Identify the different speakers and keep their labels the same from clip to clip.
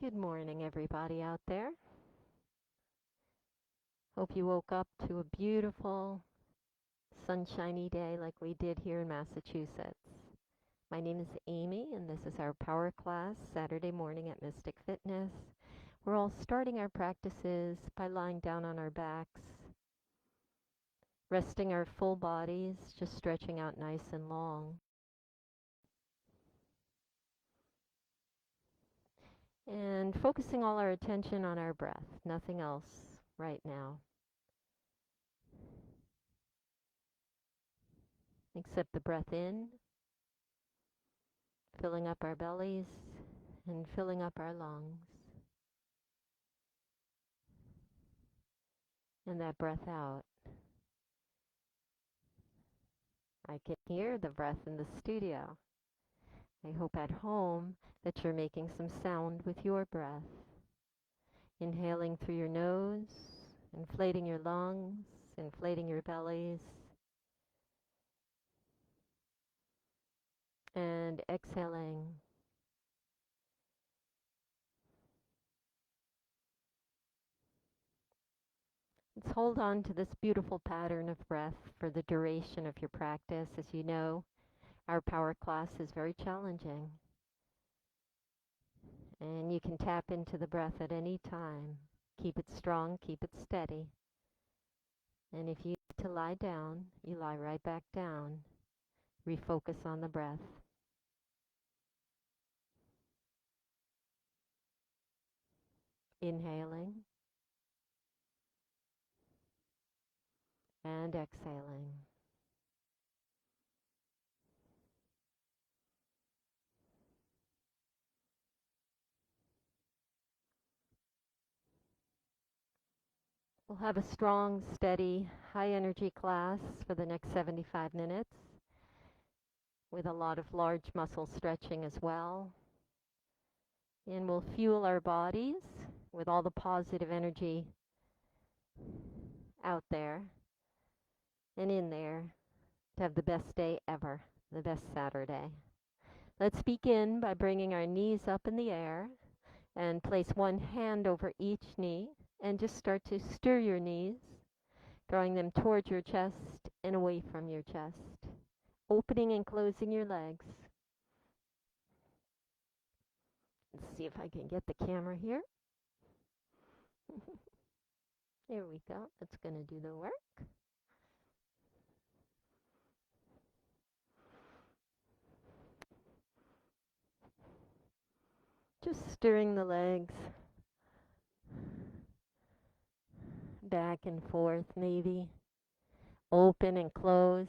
Speaker 1: Good morning, everybody out there. Hope you woke up to a beautiful, sunshiny day like we did here in Massachusetts. My name is Amy, and this is our power class Saturday morning at Mystic Fitness. We're all starting our practices by lying down on our backs, resting our full bodies, just stretching out nice and long. And focusing all our attention on our breath, nothing else right now. Except the breath in, filling up our bellies and filling up our lungs. And that breath out. I can hear the breath in the studio. I hope at home that you're making some sound with your breath. Inhaling through your nose, inflating your lungs, inflating your bellies, and exhaling. Let's hold on to this beautiful pattern of breath for the duration of your practice. As you know, our power class is very challenging. And you can tap into the breath at any time. Keep it strong, keep it steady. And if you need to lie down, you lie right back down. Refocus on the breath. Inhaling and exhaling. We'll have a strong, steady, high energy class for the next 75 minutes with a lot of large muscle stretching as well. And we'll fuel our bodies with all the positive energy out there and in there to have the best day ever, the best Saturday. Let's begin by bringing our knees up in the air and place one hand over each knee and just start to stir your knees, drawing them towards your chest and away from your chest, opening and closing your legs. Let's see if I can get the camera here. There we go. That's going to do the work. Just stirring the legs back and forth, maybe open and close.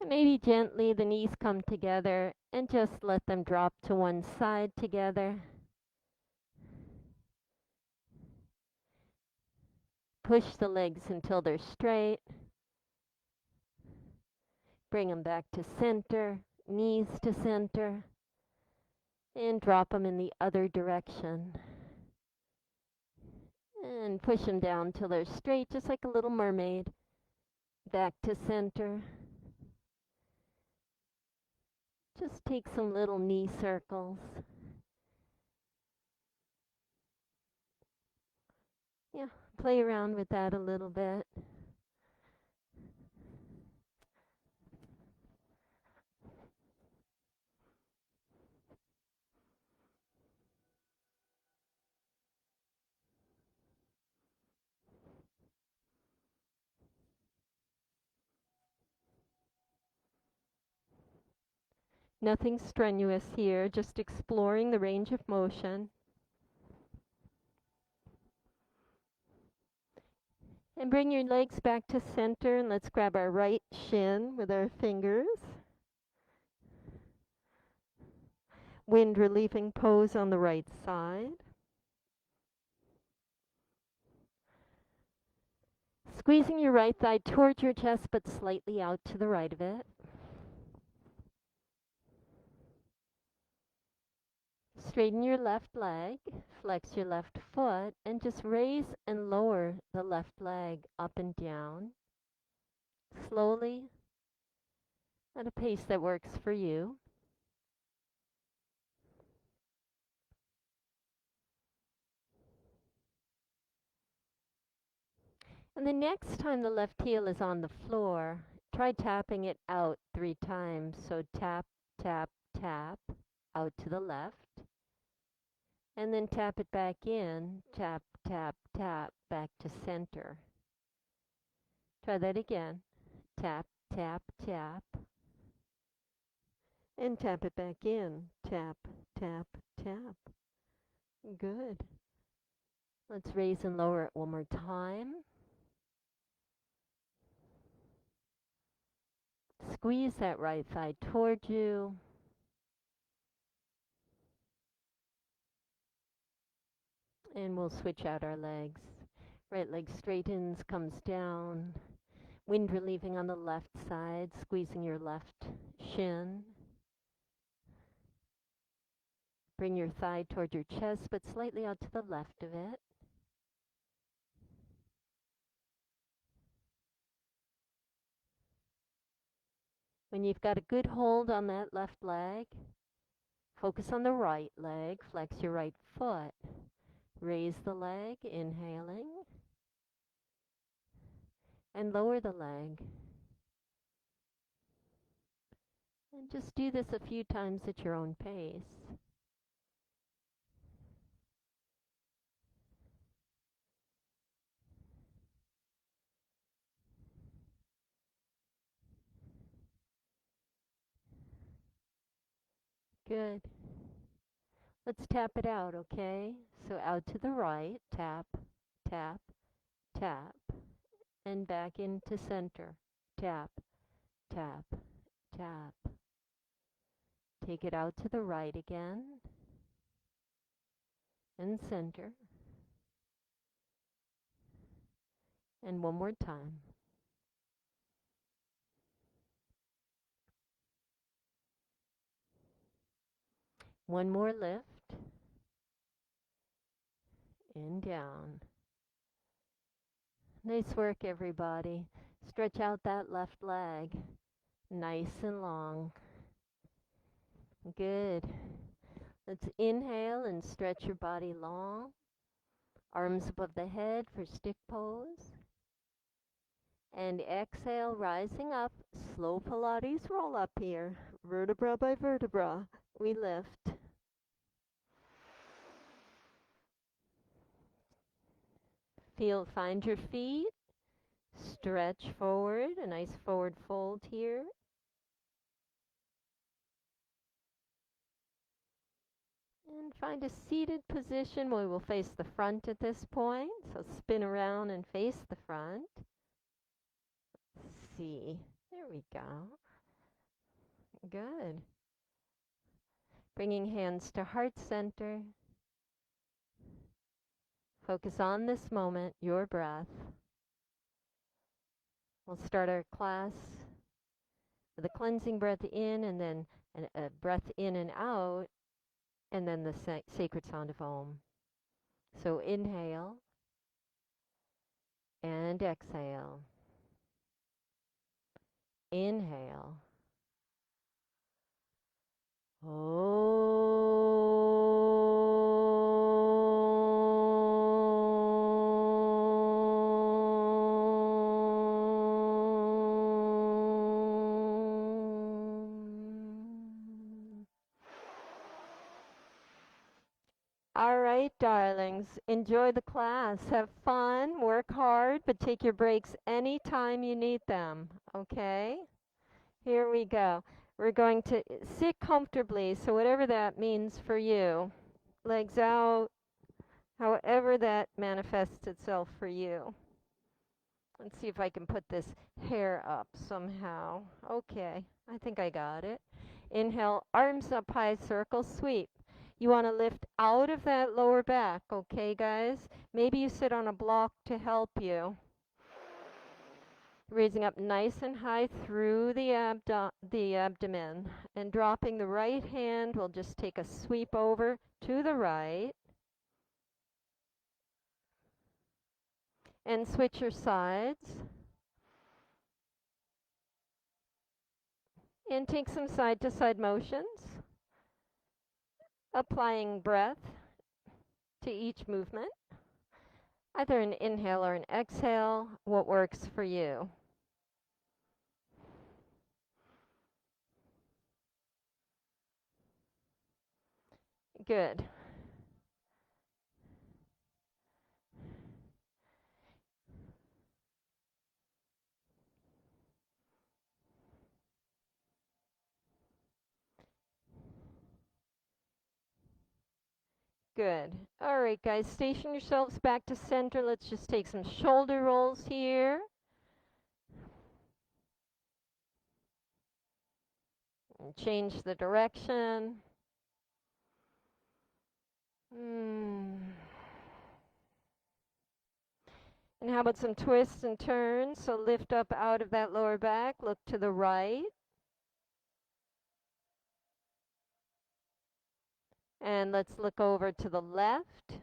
Speaker 1: And maybe gently the knees come together and just let them drop to one side together. Push the legs until they're straight. Bring them back to center, knees to center, and drop them in the other direction. And push them down till they're straight, just like a little mermaid. Back to center. Just take some little knee circles. Yeah, play around with that a little bit. Nothing strenuous here, just exploring the range of motion. And bring your legs back to center, and let's grab our right shin with our fingers. Wind relieving pose on the right side. Squeezing your right thigh towards your chest, but slightly out to the right of it. Straighten your left leg, flex your left foot, and just raise and lower the left leg up and down. slowly, at a pace that works for you. And the next time the left heel is on the floor, try tapping it out 3 times. So tap, tap, tap, out to the left. And then tap it back in, tap, tap, tap, back to center. Try that again. Tap, tap, tap. And tap it back in. Tap, tap, tap. Good. Let's raise and lower it one more time. Squeeze that right thigh toward you. And we'll switch out our legs. Right leg straightens, comes down. Wind relieving on the left side, squeezing your left shin. Bring your thigh toward your chest, but slightly out to the left of it. When you've got a good hold on that left leg, focus on the right leg, flex your right foot. Raise the leg, inhaling, and lower the leg. And just do this a few times at your own pace. Good. Let's tap it out, okay? So out to the right, tap, tap, tap, and back into center. Tap, tap, tap. Take it out to the right again, and center. And one more time. One more lift, and down. Nice work, everybody. Stretch out that left leg, nice and long. Good. Let's inhale and stretch your body long. Arms above the head for stick pose. And exhale, rising up. Slow Pilates roll up here. Vertebra by vertebra. We lift. Find your feet. Stretch forward. A nice forward fold here. And find a seated position. We will face the front at this point. So spin around and face the front. Let's see. There we go. Good. Bringing hands to heart center. Focus on this moment, your breath. We'll start our class with a cleansing breath in and then a breath in and out, and then the sacred sound of Om. So inhale and exhale. Inhale. All right, darlings, enjoy the class. Have fun, work hard, but take your breaks anytime you need them, okay? Here we go. We're going to sit comfortably, so whatever that means for you. Legs out, however that manifests itself for you. Let's see if I can put this hair up somehow. Okay, I think I got it. Inhale, arms up high, circle, sweep. You want to lift out of that lower back, okay, guys? Maybe you sit on a block to help you. Raising up nice and high through the abdomen. And dropping the right hand, we'll just take a sweep over to the right. And switch your sides. And take some side-to-side motions, applying breath to each movement. Either an inhale or an exhale, what works for you. Good. Good. All right, guys, station yourselves back to center. Let's just take some shoulder rolls here. And change the direction. And how about some twists and turns? So lift up out of that lower back, look to the right. And let's look over to the left.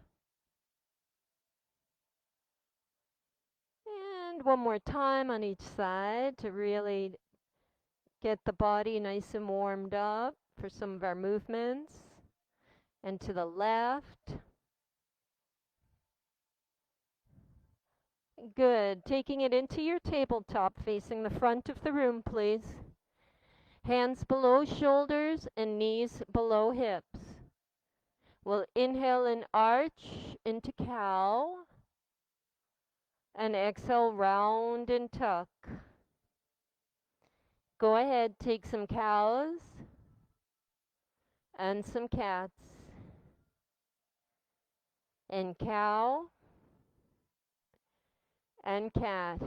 Speaker 1: And one more time on each side to really get the body nice and warmed up for some of our movements. And to the left. Good. Taking it into your tabletop, facing the front of the room, please. Hands below shoulders and knees below hips. We'll inhale and arch into cow. And exhale, round and tuck. Go ahead, take some cows and some cats. And cow and cat.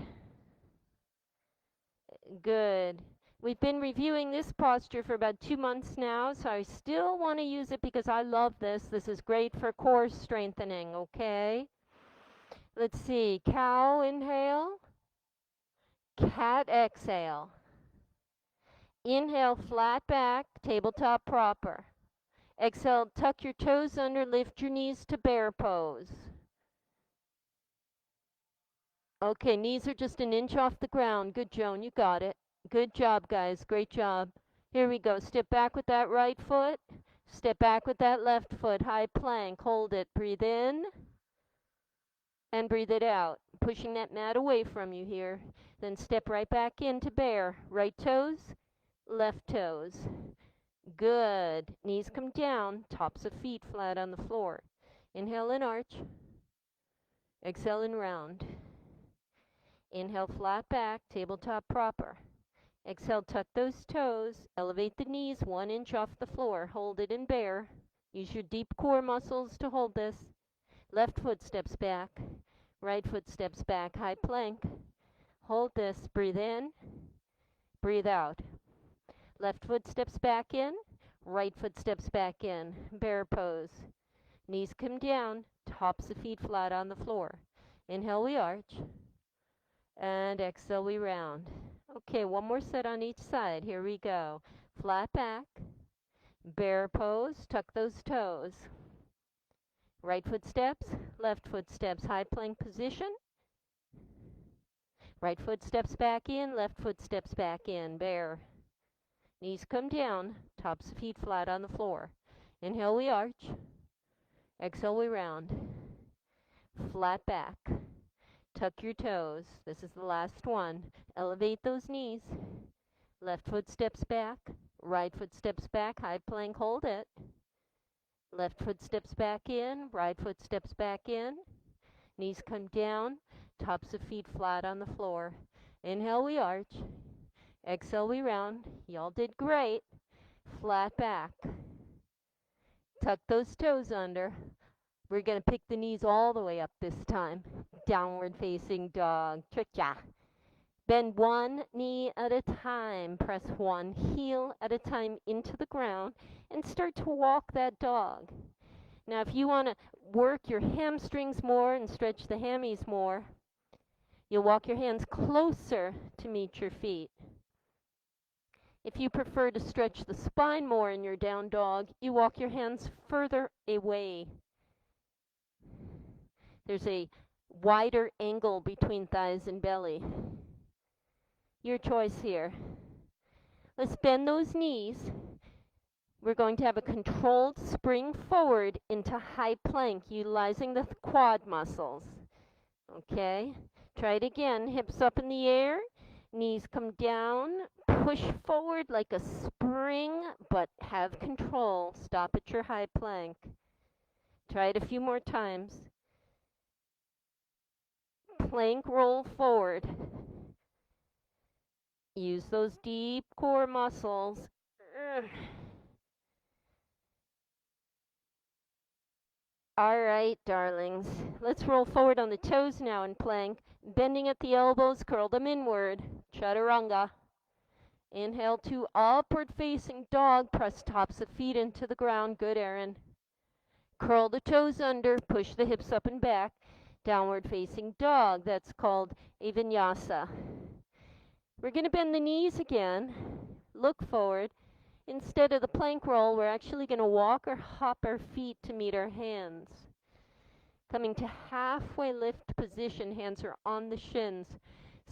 Speaker 1: Good. We've been reviewing this posture for about 2 months now, so I still want to use it because I love this. This is great for core strengthening, okay? Let's see. Cow, inhale. Cat, exhale. Inhale, flat back, tabletop proper. Exhale, tuck your toes under, lift your knees to bear pose. Okay, knees are just an inch off the ground. Good, Joan, you got it. Good job, guys. Great job. Here we go. Step back with that right foot. Step back with that left foot. High plank. Hold it. Breathe in and breathe it out. Pushing that mat away from you here. Then step right back into bear. Right toes, left toes. Good. Knees come down. Tops of feet flat on the floor. Inhale and arch. Exhale and round. Inhale, flat back, tabletop proper. Exhale, tuck those toes, elevate the knees 1 inch off the floor, hold it in bear. Use your deep core muscles to hold this. Left foot steps back, right foot steps back, high plank. Hold this, breathe in, breathe out. Left foot steps back in, right foot steps back in, bear pose. Knees come down, tops of feet flat on the floor. Inhale, we arch. And exhale, we round. Okay, one more set on each side. Here we go. Flat back, bear pose, tuck those toes. Right foot steps, left foot steps, high plank position. Right foot steps back in, left foot steps back in, bear. Knees come down, tops of feet flat on the floor. Inhale, we arch. Exhale, we round. Flat back. Tuck your toes. This is the last one. Elevate those knees. Left foot steps back. Right foot steps back. High plank, hold it. Left foot steps back in. Right foot steps back in. Knees come down. Tops of feet flat on the floor. Inhale, we arch. Exhale, we round. Y'all did great. Flat back. Tuck those toes under. We're going to pick the knees all the way up this time. Downward facing dog. Cha-cha. Bend one knee at a time. Press one heel at a time into the ground and start to walk that dog. Now, if you want to work your hamstrings more and stretch the hammies more, you'll walk your hands closer to meet your feet. If you prefer to stretch the spine more in your down dog, you walk your hands further away. There's a wider angle between thighs and belly. Your choice here. Let's bend those knees. We're going to have a controlled spring forward into high plank, utilizing the quad muscles. Okay, try it again. Hips up in the air, knees come down, push forward like a spring, but have control. Stop at your high plank. Try it a few more times. Plank roll forward. Use those deep core muscles. All right, darlings. Let's roll forward on the toes now in plank. Bending at the elbows, curl them inward. Chaturanga. Inhale to upward facing dog. Press tops of feet into the ground. Good, Erin. Curl the toes under. Push the hips up and back. Downward facing dog. That's called a vinyasa. We're going to bend the knees again. Look forward. Instead of the plank roll, we're actually going to walk or hop our feet to meet our hands. Coming to halfway lift position, hands are on the shins.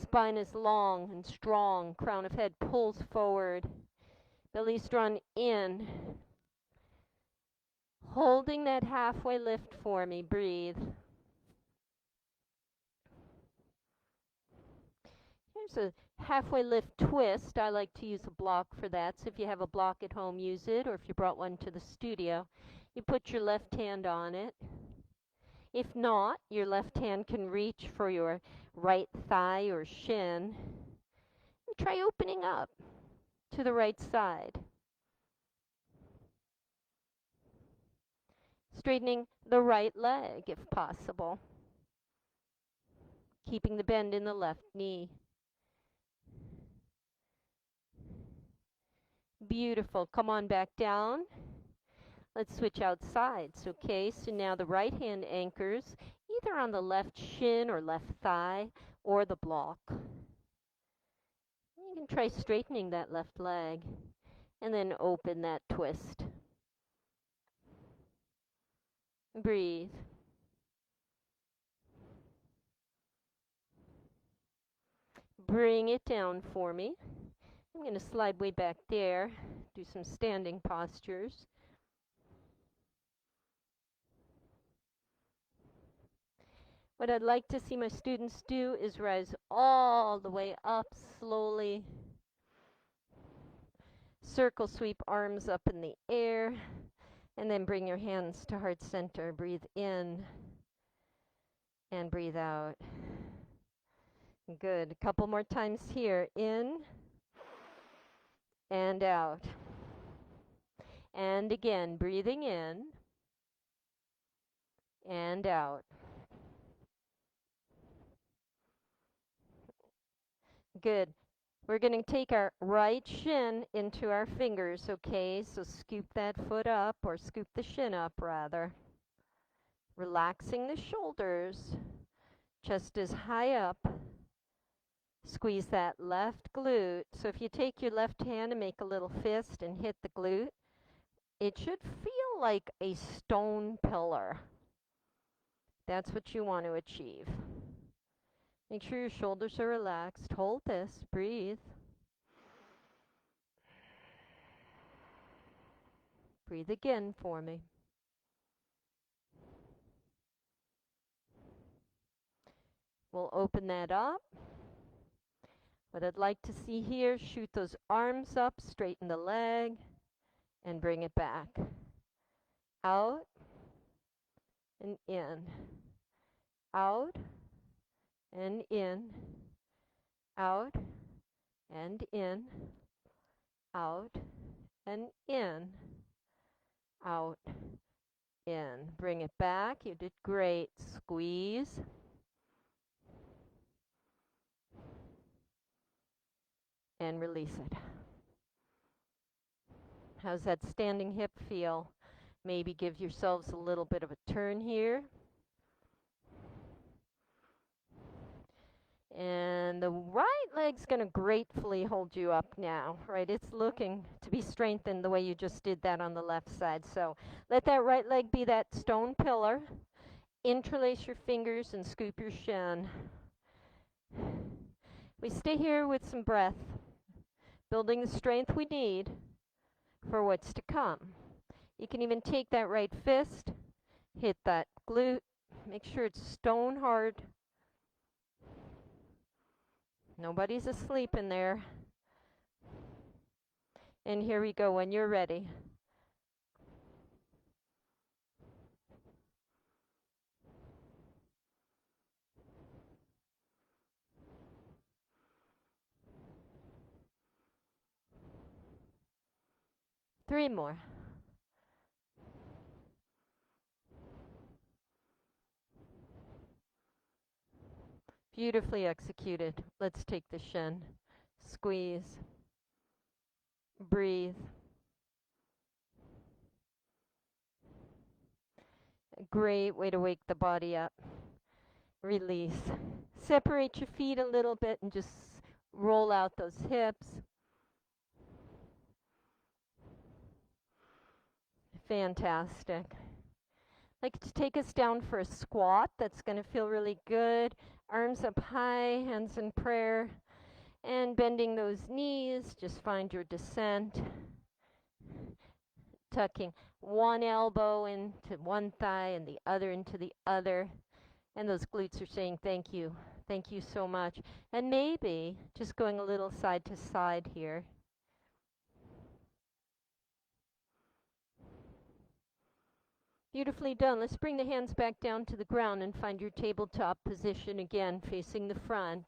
Speaker 1: Spine is long and strong. Crown of head pulls forward. Belly's drawn in. Holding that halfway lift for me. Breathe. Here's a halfway lift twist. I like to use a block for that. So if you have a block at home, use it. Or if you brought one to the studio, you put your left hand on it. If not, your left hand can reach for your right thigh or shin. And try opening up to the right side. Straightening the right leg if possible. Keeping the bend in the left knee. Beautiful. Come on back down. Let's switch out sides, okay? So now the right hand anchors either on the left shin or left thigh or the block. You can try straightening that left leg and then open that twist. Breathe. Bring it down for me. I'm going to slide way back there, do some standing postures. What I'd like to see my students do is rise all the way up slowly. Circle sweep arms up in the air, and then bring your hands to heart center. Breathe in and breathe out. Good. A couple more times here. In and out. And again, breathing in and out. Good. We're going to take our right shin into our fingers, okay? So scoop that foot up, or scoop the shin up, rather. Relaxing the shoulders. Chest is high up. Squeeze that left glute. So if you take your left hand and make a little fist and hit the glute, it should feel like a stone pillar. That's what you want to achieve. Make sure your shoulders are relaxed. Hold this. Breathe. Breathe again for me. We'll open that up. What I'd like to see here, shoot those arms up, straighten the leg, and bring it back. Out and in. Out and in. Out and in. Out and in. Out, in. Bring it back. You did great. Squeeze. And release it. How's that standing hip feel? Maybe give yourselves a little bit of a turn here. And the right leg's going to gratefully hold you up now, right? It's looking to be strengthened the way you just did that on the left side. So let that right leg be that stone pillar. Interlace your fingers and scoop your shin. We stay here with some breath. building the strength we need for what's to come. You can even take that right fist, hit that glute, make sure it's stone hard. Nobody's asleep in there. And here we go when you're ready. Three more. Beautifully executed. Let's take the shin. Squeeze. Breathe. Great way to wake the body up. Release. Separate your feet a little bit and just roll out those hips. Fantastic. I'd like to take us down for a squat. That's going to feel really good. Arms up high, hands in prayer. And bending those knees, just find your descent. Tucking one elbow into one thigh and the other into the other. And those glutes are saying thank you. Thank you so much. And maybe just going a little side to side here. Beautifully done. Let's bring the hands back down to the ground and find your tabletop position again, facing the front.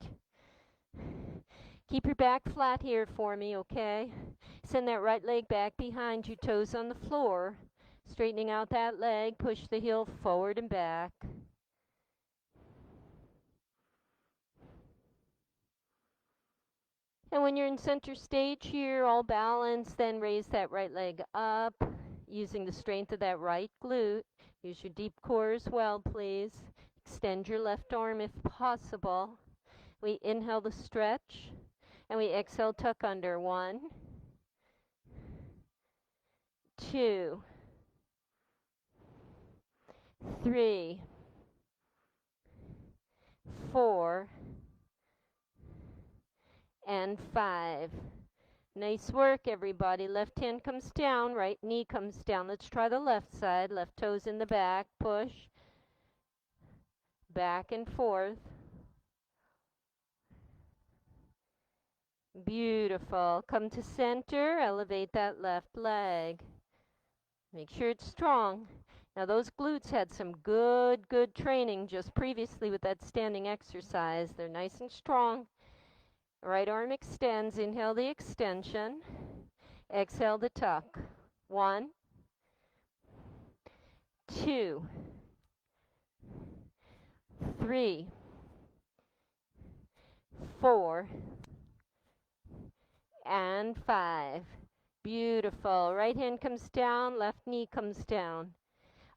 Speaker 1: Keep your back flat here for me, okay? Send that right leg back behind you, toes on the floor. Straightening out that leg, push the heel forward and back. And when you're in center stage here, all balanced, then raise that right leg up, using the strength of that right glute. Use your deep core as well, please. Extend your left arm if possible. We inhale the stretch, and we exhale, tuck under. 1, 2, 3, 4, and 5. Nice work, everybody. Left hand comes down, right knee comes down. Let's try the left side. Left toes in the back. Push. Back and forth. Beautiful. Come to center. Elevate that left leg. Make sure it's strong. Now those glutes had some good training just previously with that standing exercise. They're nice and strong. Right arm extends. Inhale the extension. Exhale the tuck. 1, 2, 3, 4, and 5. Beautiful. Right hand comes down, left knee comes down.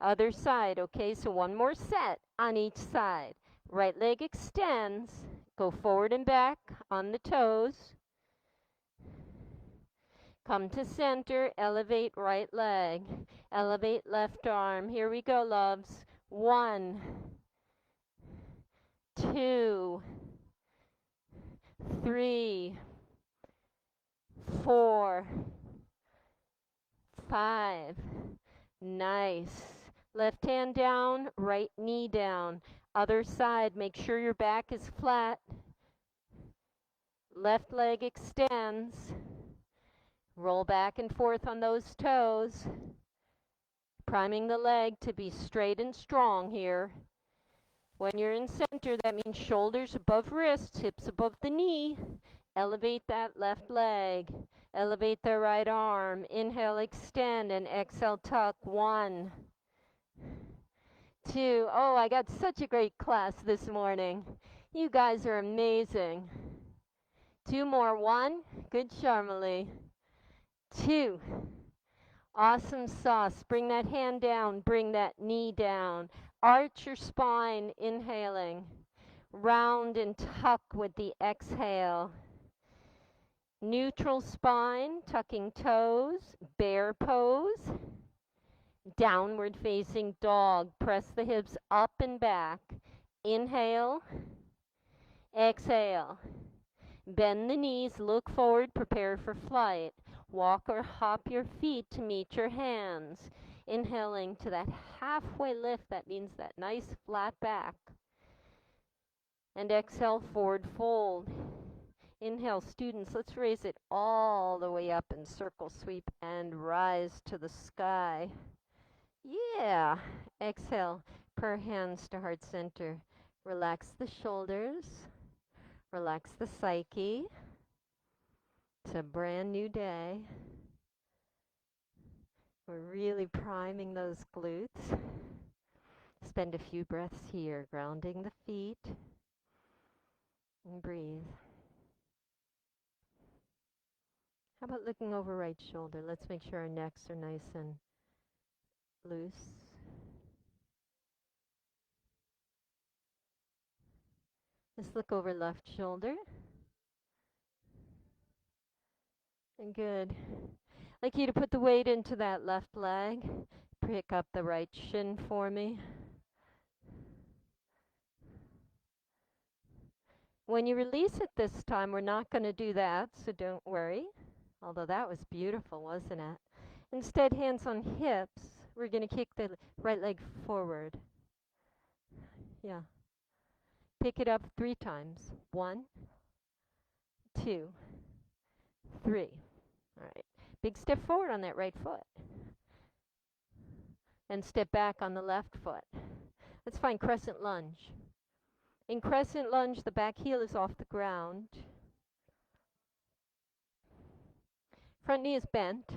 Speaker 1: Other side, okay? So one more set on each side. Right leg extends. Go forward and back on the toes. Come to center, elevate right leg. Elevate left arm. Here we go, loves. 1, 2, 3, 4, 5. Nice. Left hand down, right knee down. Other side, make sure your back is flat. Left leg extends. Roll back and forth on those toes. Priming the leg to be straight and strong here. When you're in center, that means shoulders above wrists, hips above the knee. Elevate that left leg. Elevate the right arm. Inhale, extend, and exhale, tuck. 1, 2. Oh, I got such a great class this morning. You guys are amazing. 2 more. 1. Good, Sharmali. 2. Awesome sauce. Bring that hand down. Bring that knee down. Arch your spine, inhaling. Round and tuck with the exhale. Neutral spine, tucking toes. Bear pose. Downward facing dog. Press the hips up and back. Inhale. Exhale. Bend the knees, look forward, prepare for flight. Walk or hop your feet to meet your hands. Inhaling to that halfway lift, that means that nice flat back. And exhale, forward fold. Inhale, students, let's raise it all the way up and circle sweep and rise to the sky. Yeah. Exhale, prayer hands to heart center. Relax the shoulders. Relax the psyche. It's a brand new day. We're really priming those glutes. Spend a few breaths here, grounding the feet. And breathe. How about looking over right shoulder? Let's make sure our necks are nice and loose. Just look over left shoulder. And good. I'd like you to put the weight into that left leg. Pick up the right shin for me. When you release it this time, we're not going to do that, so don't worry. Although that was beautiful, wasn't it? Instead, hands on hips. We're going to kick the right leg forward. Yeah. Pick it up 3 times. 1, 2, 3. All right. Big step forward on that right foot. And step back on the left foot. Let's find Crescent Lunge. In Crescent Lunge, the back heel is off the ground. Front knee is bent.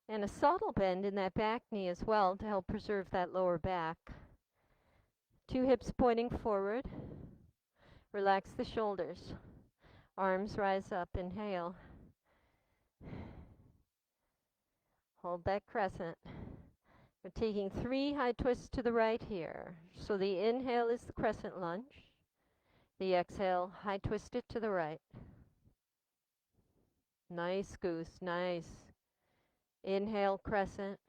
Speaker 1: And a subtle bend in that back knee as well to help preserve that lower back. 2 hips pointing forward. Relax the shoulders. Arms rise up. Inhale. Hold that crescent. We're taking 3 high twists to the right here. So the inhale is the Crescent Lunge. The exhale, high twist it to the right. Nice goose, nice. Inhale, crescent.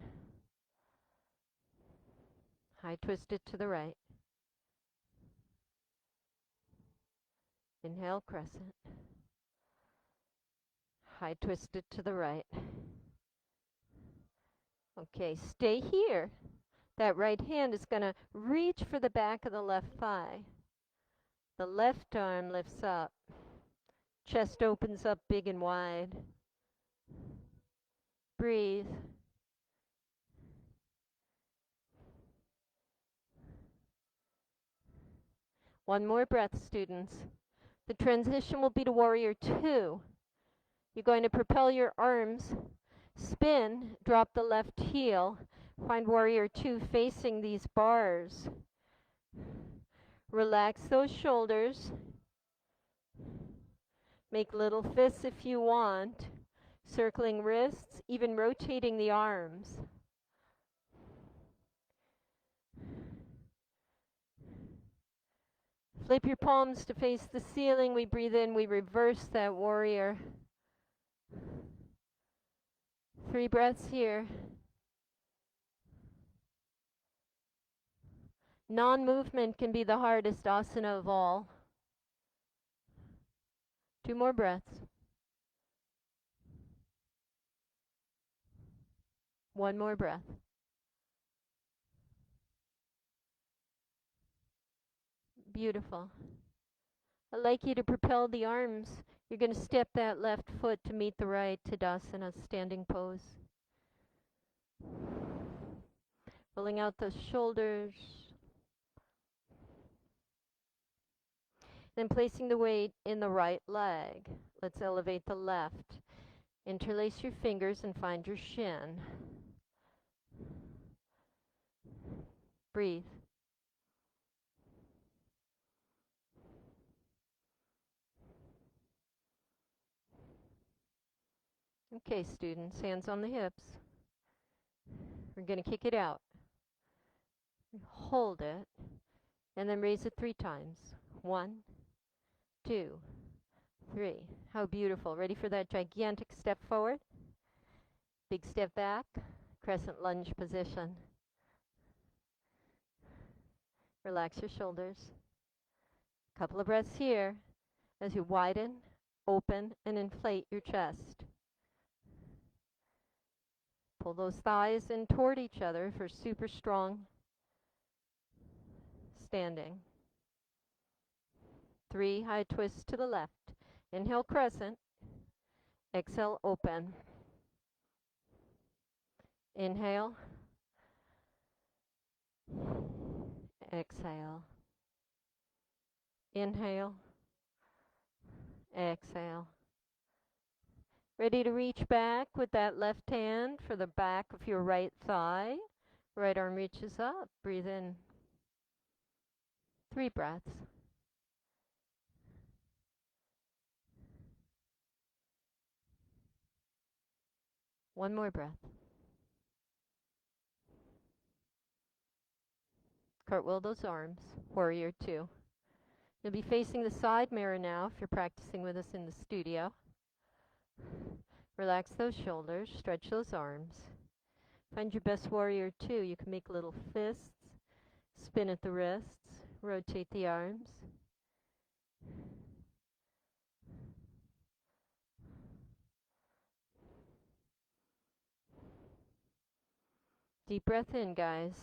Speaker 1: High twist it to the right. Inhale, crescent. High twist it to the right. Okay, stay here. That right hand is going to reach for the back of the left thigh. The left arm lifts up. Chest opens up big and wide. Breathe. One more breath, students. The transition will be to Warrior 2. You're going to propel your arms, spin, drop the left heel, find Warrior 2 facing these bars. Relax those shoulders. Make little fists if you want, circling wrists, even rotating the arms. Flip your palms to face the ceiling. We breathe in, we reverse that warrior. 3 breaths here. Non-movement can be the hardest asana of all. 2 more breaths. 1 more breath. Beautiful. I'd like you to propel the arms. You're going to step that left foot to meet the right, Tadasana, standing pose. Pulling out those shoulders. Then placing the weight in the right leg. Let's elevate the left. Interlace your fingers and find your shin. Breathe. Okay, students, hands on the hips. We're going to kick it out. Hold it, and then raise it 3 times. 1, 2, 3. How beautiful. Ready for that gigantic step forward? Big step back. Crescent lunge position. Relax your shoulders. Couple of breaths here as you widen, open and inflate your chest. Pull those thighs in toward each other for super strong standing. 3 high twists to the left. Inhale, crescent. Exhale, open. Inhale. Exhale. Inhale. Exhale. Ready to reach back with that left hand for the back of your right thigh. Right arm reaches up. Breathe in. 3 breaths. One more breath. Cartwheel those arms. Warrior 2. You'll be facing the side mirror now if you're practicing with us in the studio. Relax those shoulders. Stretch those arms. Find your best warrior 2. You can make little fists. Spin at the wrists. Rotate the arms. Deep breath in, guys.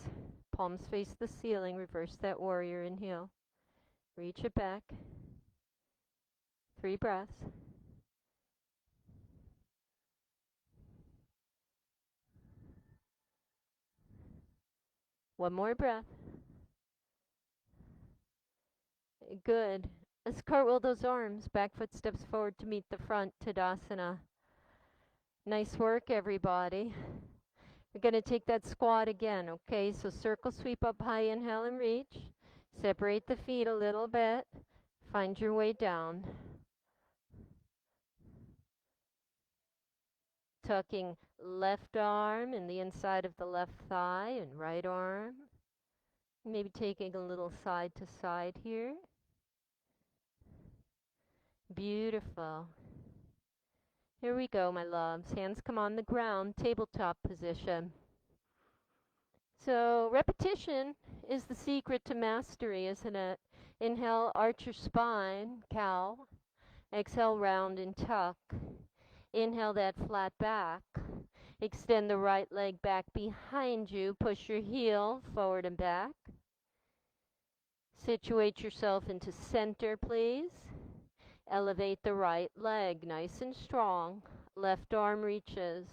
Speaker 1: Palms face the ceiling. Reverse that warrior. Inhale. Reach it back. 3 breaths. One more breath. Good. Let's cartwheel those arms. Back foot steps forward to meet the front. Tadasana. Nice work, everybody. We're going to take that squat again, okay? So circle sweep up high, inhale and reach. Separate the feet a little bit. Find your way down. Tucking left arm in the inside of the left thigh and right arm. Maybe taking a little side to side here. Beautiful. Here we go, my loves. Hands come on the ground, tabletop position. So repetition is the secret to mastery, isn't it? Inhale, arch your spine, cow. Exhale, round and tuck. Inhale that flat back. Extend the right leg back behind you. Push your heel forward and back. Situate yourself into center, please. Elevate the right leg nice and strong. Left arm reaches.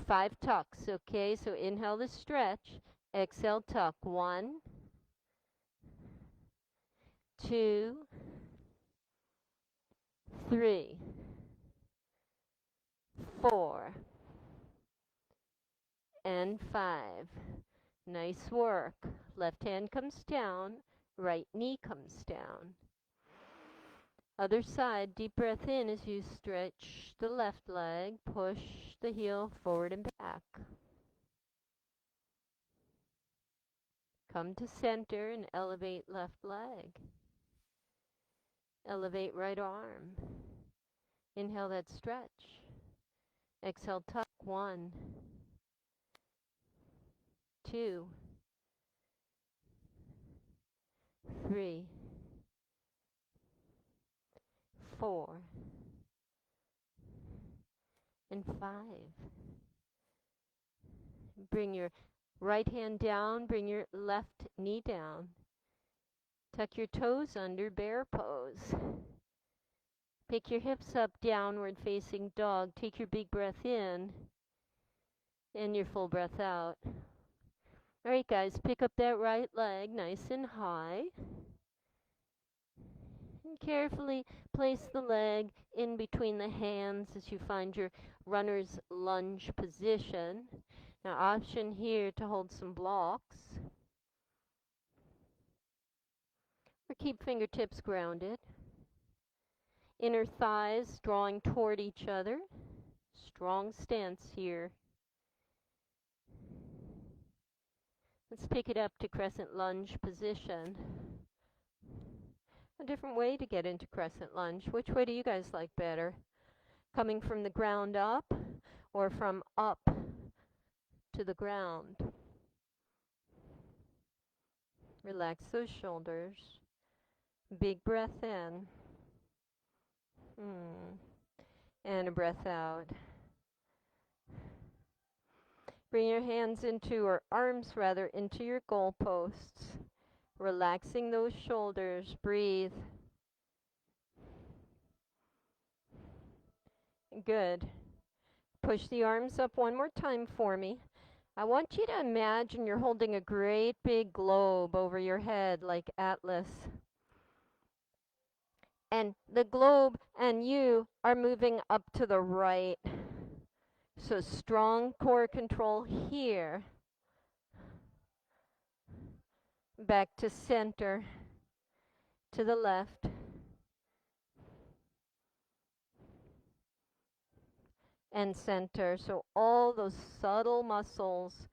Speaker 1: 5 tucks, okay? So inhale the stretch. Exhale, tuck. 1, 2, 3, 4, and 5. Nice work. Left hand comes down. Right knee comes down. Other side, deep breath in as you stretch the left leg, push the heel forward and back. Come to center and elevate left leg. Elevate right arm. Inhale that stretch. Exhale, tuck. 1, 2, 3, 4, and 5. Bring your right hand down, bring your left knee down. Tuck your toes under, bear pose. Pick your hips up, downward facing dog. Take your big breath in and your full breath out. All right, guys, pick up that right leg nice and high. And carefully place the leg in between the hands as you find your runner's lunge position. Now, option here to hold some blocks. Or keep fingertips grounded. Inner thighs drawing toward each other. Strong stance here. Let's pick it up to Crescent Lunge position. A different way to get into Crescent Lunge. Which way do you guys like better? Coming from the ground up or from up to the ground? Relax those shoulders. Big breath in. And a breath out. Bring your hands into, or arms rather, into your goalposts. Relaxing those shoulders. Breathe. Good. Push the arms up one more time for me. I want you to imagine you're holding a great big globe over your head like Atlas. And the globe and you are moving up to the right. So strong core control here. Back to center. To the left. And center. So all those subtle muscles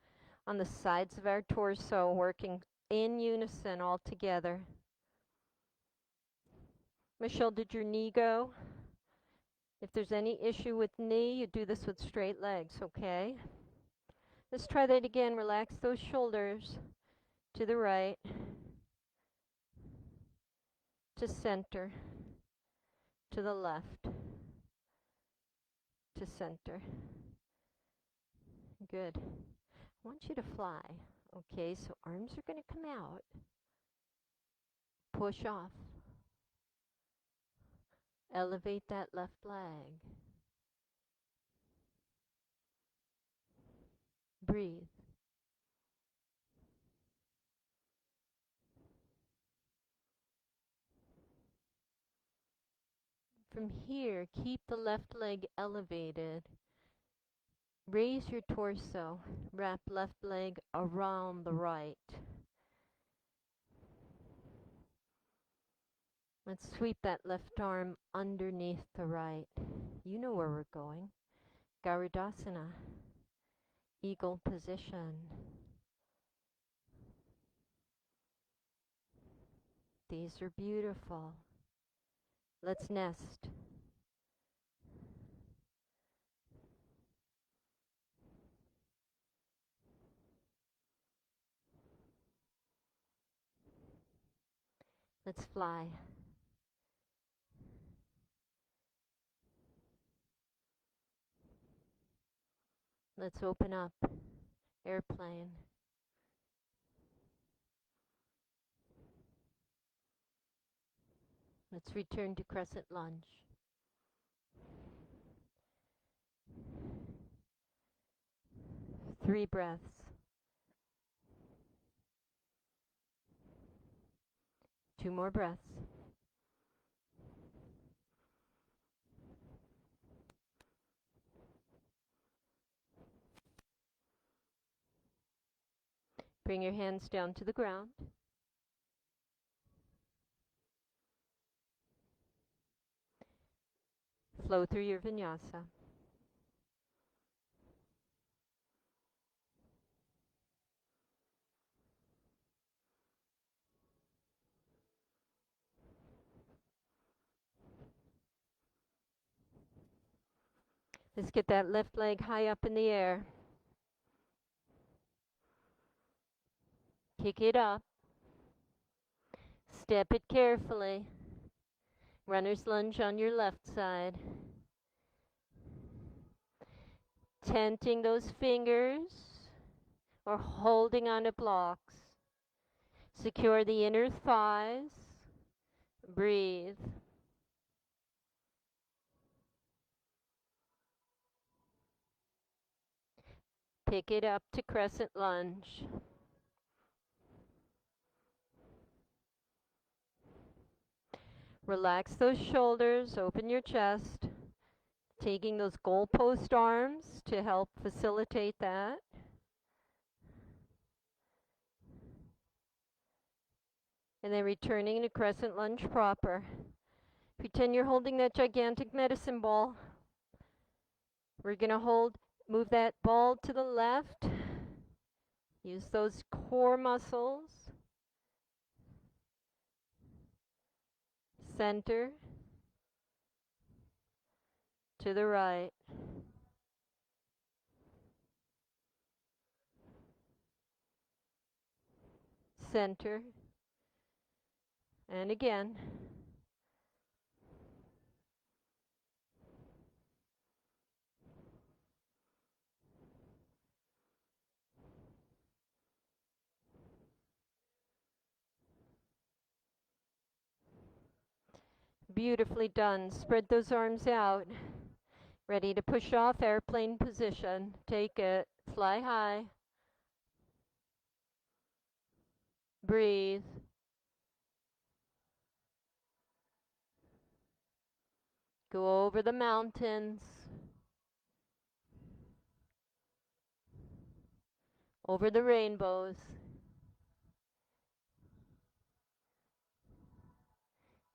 Speaker 1: on the sides of our torso working in unison all together. Michelle, did your knee go? If there's any issue with knee, you do this with straight legs, okay? Let's try that again. Relax those shoulders to the right, to center, to the left, to center. Good. I want you to fly. Okay, so arms are going to come out. Push off. Elevate that left leg. Breathe. From here, keep the left leg elevated. Raise your torso. Wrap left leg around the right. Let's sweep that left arm underneath the right. You know where we're going. Garudasana. Eagle position. These are beautiful. Let's nest. Let's fly. Let's open up. Airplane. Let's return to Crescent Lunge. Three breaths. Two more breaths. Bring your hands down to the ground. Flow through your vinyasa. Let's get that left leg high up in the air. Kick it up. Step it carefully. Runner's lunge on your left side. Tenting those fingers or holding onto blocks. Secure the inner thighs. Breathe. Pick it up to Crescent Lunge. Relax those shoulders, open your chest. Taking those goalpost arms to help facilitate that. And then returning to Crescent Lunge proper. Pretend you're holding that gigantic medicine ball. We're going to move that ball to the left. Use those core muscles. Center. To the right. Center. And again. Beautifully done. Spread those arms out. Ready to push off, airplane position. Take it. Fly high. Breathe. Go over the mountains. Over the rainbows.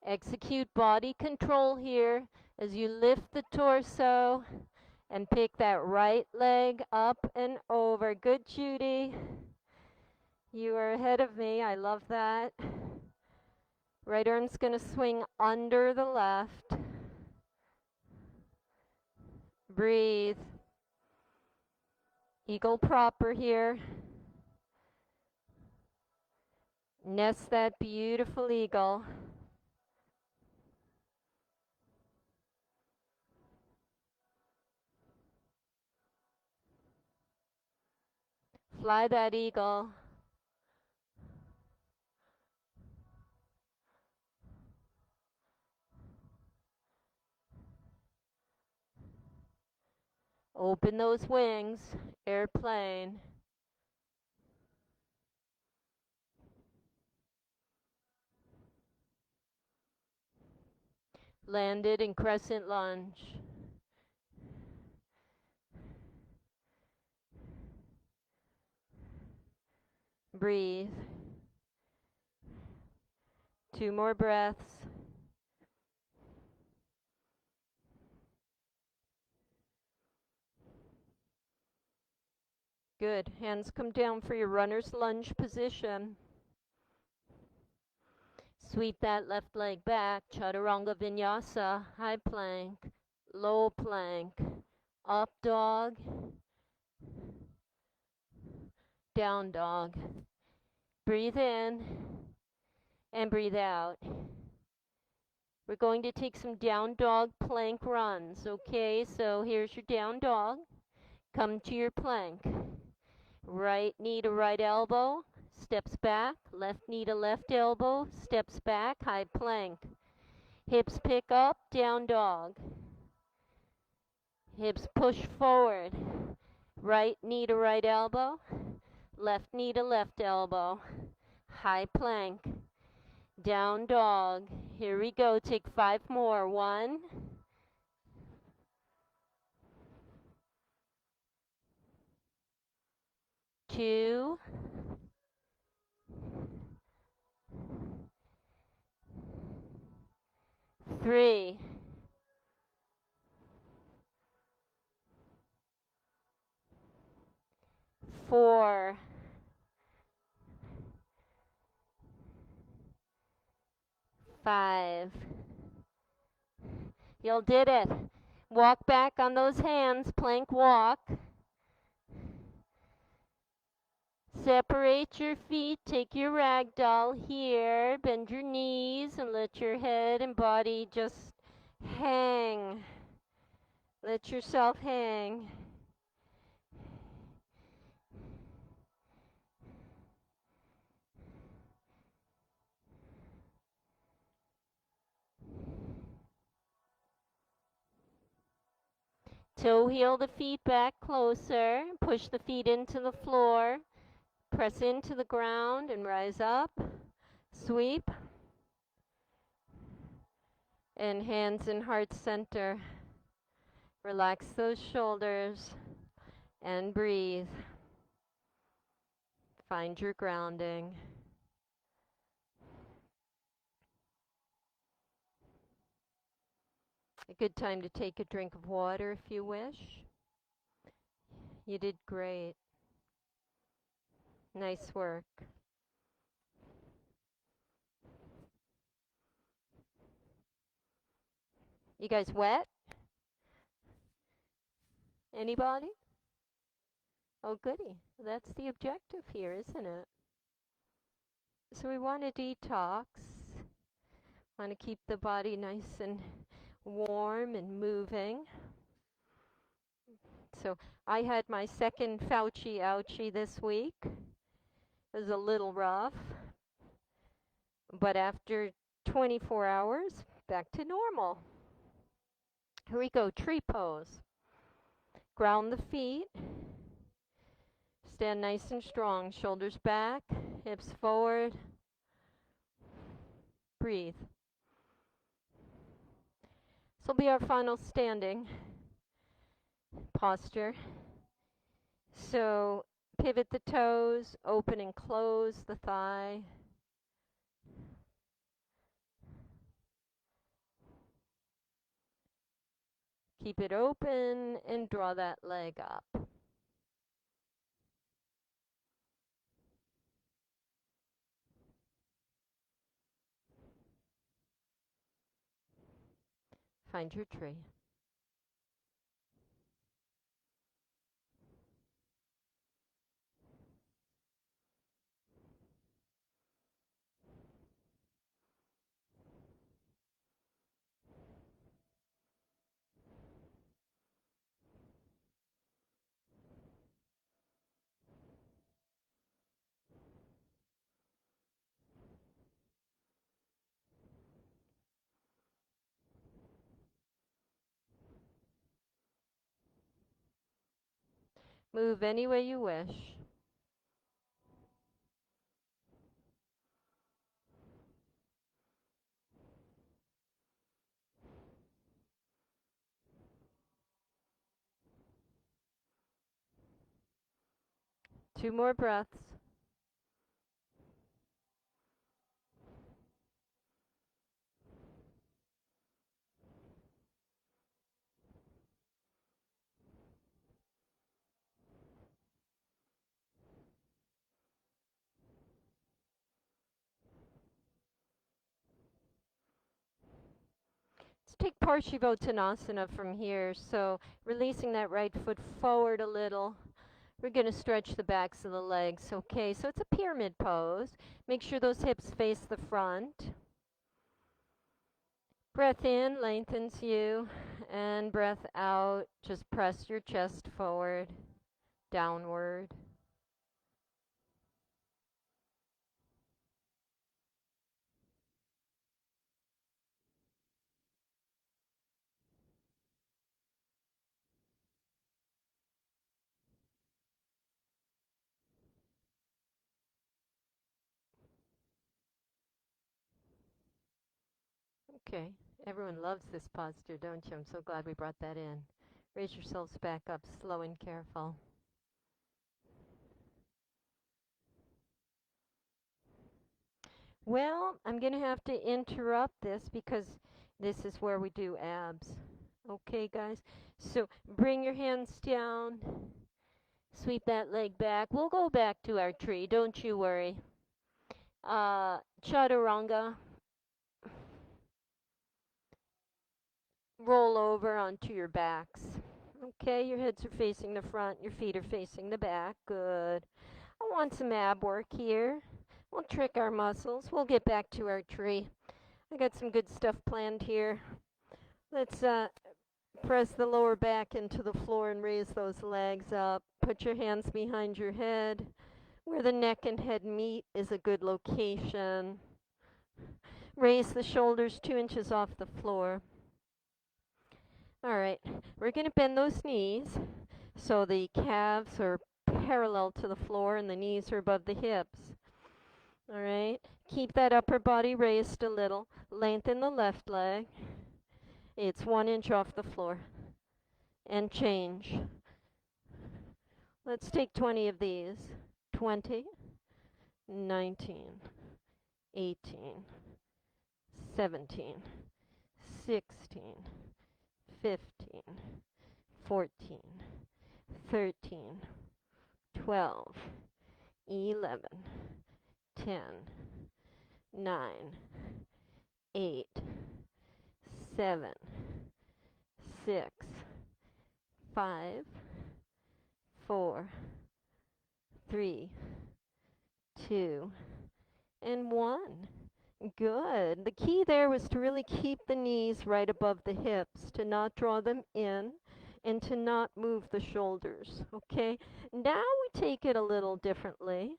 Speaker 1: Execute body control here as you lift the torso and pick that right leg up and over. Good, Judy. You are ahead of me. I love that. Right arm's going to swing under the left. Breathe. Eagle proper here. Nest that beautiful eagle. Fly that eagle. Open those wings. Airplane. Landed in Crescent Lunge. Breathe. 2 more breaths. Good. Hands come down for your runner's lunge position. Sweep that left leg back. Chaturanga Vinyasa. High plank. Low plank. Up dog. Down dog. Breathe in and breathe out. We're going to take some down dog plank runs. Okay, so here's your down dog. Come to your plank. Right knee to right elbow, steps back. Left knee to left elbow, steps back. High plank. Hips pick up, down dog. Hips push forward. Right knee to right elbow, left knee to left elbow. High plank. Down dog. Here we go. Take 5 more. 1, 2, 3, 4, 5. You did it. Walk back on those hands. Plank walk. Separate your feet. Take your ragdoll here. Bend your knees and let your head and body just hang. Let yourself hang. Toe heel the feet back closer. Push the feet into the floor. Press into the ground and rise up. Sweep. And hands in heart center. Relax those shoulders and breathe. Find your grounding. A good time to take a drink of water if you wish. You did great. Nice work. You guys wet? Anybody? Oh, goody. That's the objective here, isn't it? So we want to detox. Want to keep the body nice and warm and moving. So I had my second Fauci ouchie this week. It was a little rough, but after 24 hours, back to normal. Here we go, tree pose. Ground the feet. Stand nice and strong, shoulders back, hips forward. Breathe. This will be our final standing posture. So pivot the toes, open and close the thigh. Keep it open and draw that leg up. Find your tree. Move any way you wish. Two more breaths. Let's take Parsvottanasana from here. So releasing that right foot forward a little. We're going to stretch the backs of the legs. Okay, so it's a pyramid pose. Make sure those hips face the front. Breath in lengthens you, and breath out, just press your chest forward, downward. Okay, everyone loves this posture, don't you? I'm so glad we brought that in. Raise yourselves back up, slow and careful. Well, I'm going to have to interrupt this because this is where we do abs. Okay, guys? So bring your hands down. Sweep that leg back. We'll go back to our tree, don't you worry. Chaturanga. Roll over onto your backs. Okay, your heads are facing the front, your feet are facing the back. Good. I want some ab work here. We'll trick our muscles. We'll get back to our tree. I got some good stuff planned here. Let's press the lower back into the floor and raise those legs up. Put your hands behind your head. Where the neck and head meet is a good location. Raise the shoulders 2 inches off the floor. All right, we're going to bend those knees so the calves are parallel to the floor and the knees are above the hips. All right, keep that upper body raised a little. Lengthen the left leg. It's 1 inch off the floor. And change. Let's take 20 of these. 20, 19, 18, 17, 16, 15, 14, 13, 12, 11, 10, 9, 8, 7, 6, 5, 4, 3, 2, and 1. Good. The key there was to really keep the knees right above the hips, to not draw them in, and to not move the shoulders. Okay? Now we take it a little differently,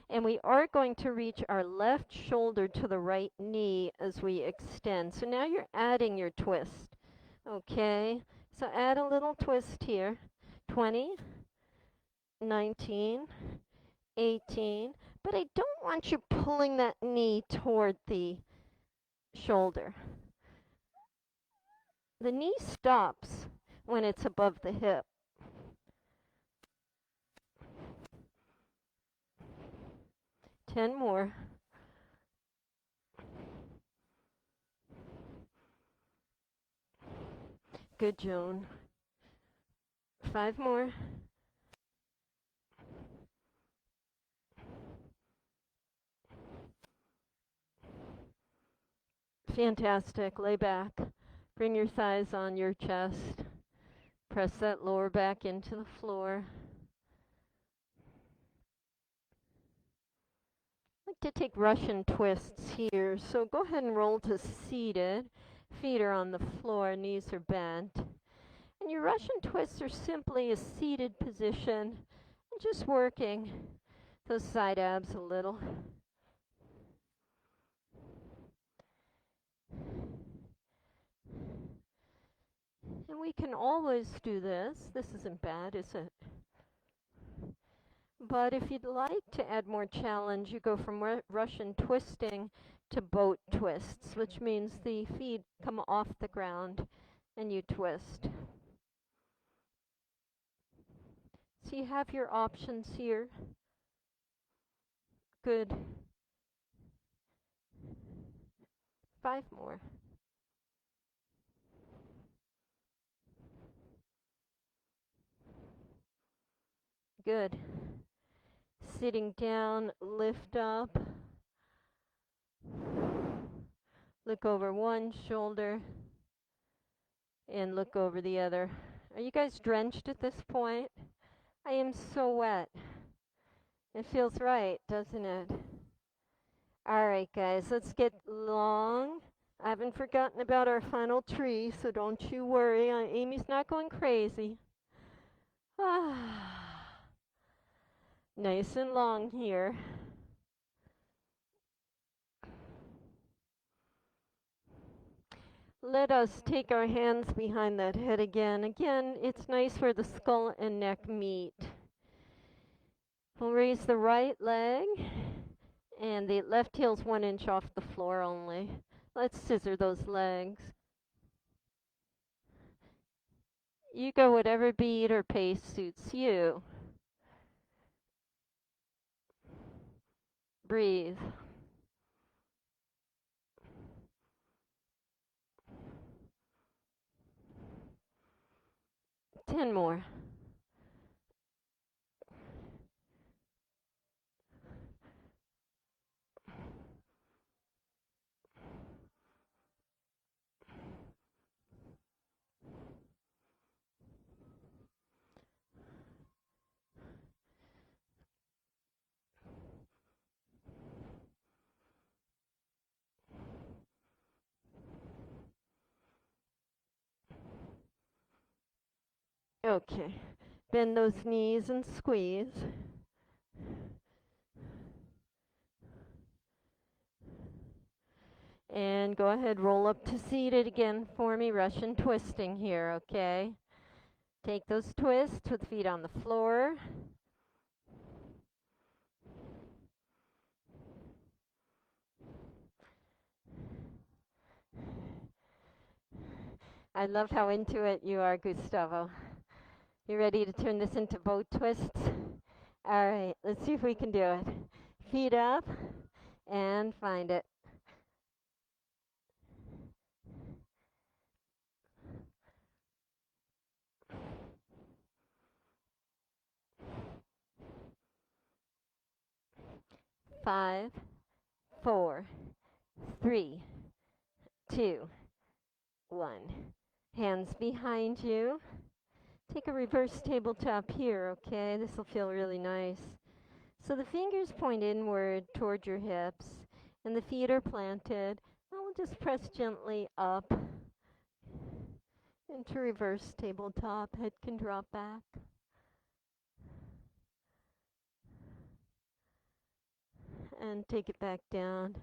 Speaker 1: And we are going to reach our left shoulder to the right knee as we extend. So now you're adding your twist. Okay, so add a little twist here. 20, 19, 18. But I don't want you pulling that knee toward the shoulder. The knee stops when it's above the hip. 10 more. Good, Joan. 5 more. Fantastic. Lay back. Bring your thighs on your chest. Press that lower back into the floor. I like to take Russian twists here. So go ahead and roll to seated. Feet are on the floor, knees are bent. And your Russian twists are simply a seated position and just working those side abs a little. And we can always do this. This isn't bad, is it? But if you'd like to add more challenge, you go from Russian twisting to boat twists, which means the feet come off the ground and you twist. So you have your options here. Good. 5 more. Good. Sitting down, lift up. Look over one shoulder and look over the other. Are you guys drenched at this point? I am so wet. It feels right, doesn't it? All right, guys, let's get long. I haven't forgotten about our final tree, so don't you worry. Amy's not going crazy. Nice and long here. Let us take our hands behind that head again. Again, it's nice where the skull and neck meet. We'll raise the right leg, and the left heel's 1 inch off the floor only. Let's scissor those legs. You go whatever beat or pace suits you. Breathe. Ten more. Okay. Bend those knees and squeeze. And go ahead, roll up to seated again for me. Russian twisting here, okay? Take those twists with feet on the floor. I love how into it you are, Gustavo. You ready to turn this into boat twists? All right, let's see if we can do it. Feet up and find it. Five, 4, 3, 2, 1. Hands behind you. Take a reverse tabletop here, okay? This will feel really nice. So the fingers point inward toward your hips, and the feet are planted. And we'll just press gently up into reverse tabletop. Head can drop back. and take it back down.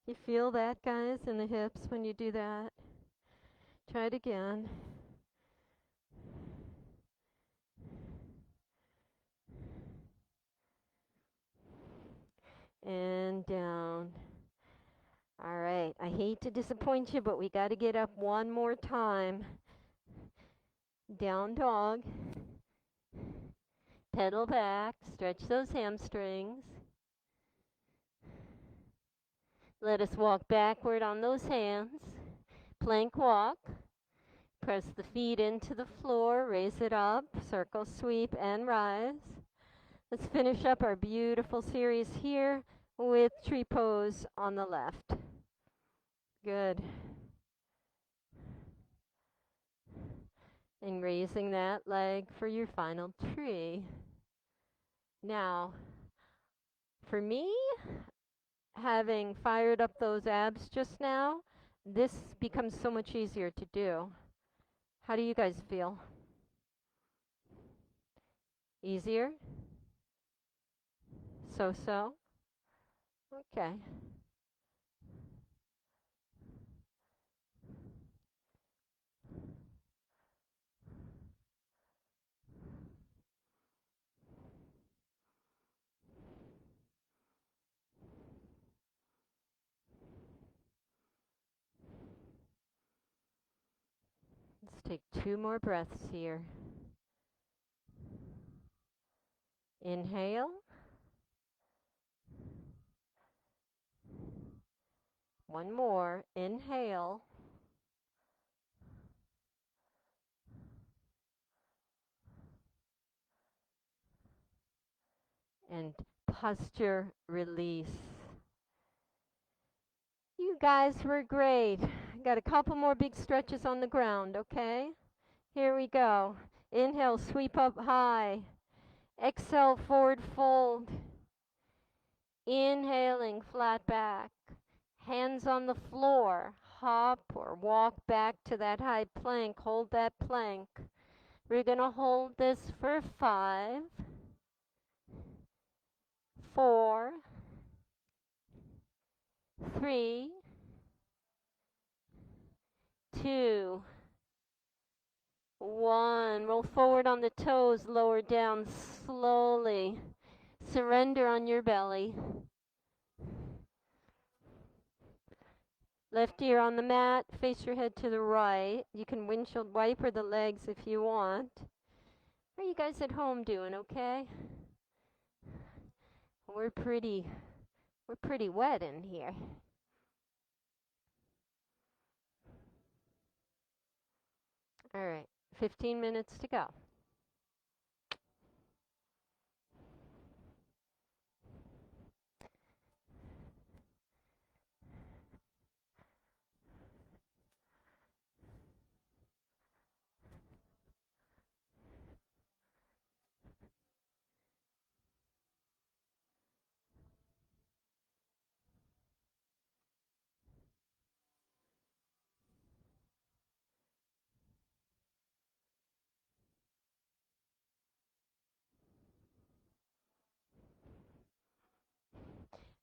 Speaker 1: You feel that, guys, in the hips when you do that? Try it again. And down. All right, I hate to disappoint you, but we got to get up one more time. Down dog. Pedal back, stretch those hamstrings. Let us walk backward on those hands. Plank walk. Press the feet into the floor, raise it up, circle sweep and rise. Let's finish up our beautiful series here with tree pose on the left. Good. And raising that leg for your final tree. Now, for me, having fired up those abs just now, this becomes so much easier to do. How do you guys feel? Easier? So-so? Okay. Let's take 2 more breaths here. Inhale. 1 more. Inhale. And posture release. You guys were great. Got a couple more big stretches on the ground, okay? Here we go. Inhale, sweep up high. Exhale, forward fold. Inhaling, flat back. Hands on the floor. Hop or walk back to that high plank. Hold that plank. We're going to hold this for 5, 4, 3, 2, 1. Roll forward on the toes, lower down slowly. Surrender on your belly. Left ear on the mat, face your head to the right. You can windshield wiper the legs if you want. How are you guys at home doing, okay? We're pretty wet in here. All right, 15 minutes to go.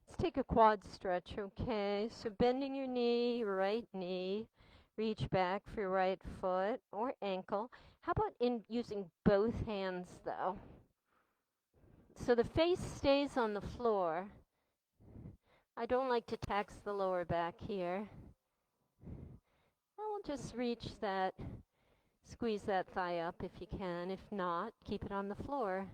Speaker 1: Let's take a quad stretch, okay? So bending your knee, right knee, reach back for your right foot or ankle. How about using both hands though? So the face stays on the floor. I don't like to tax the lower back here. I'll just reach that, squeeze that thigh up if you can. If not, keep it on the floor.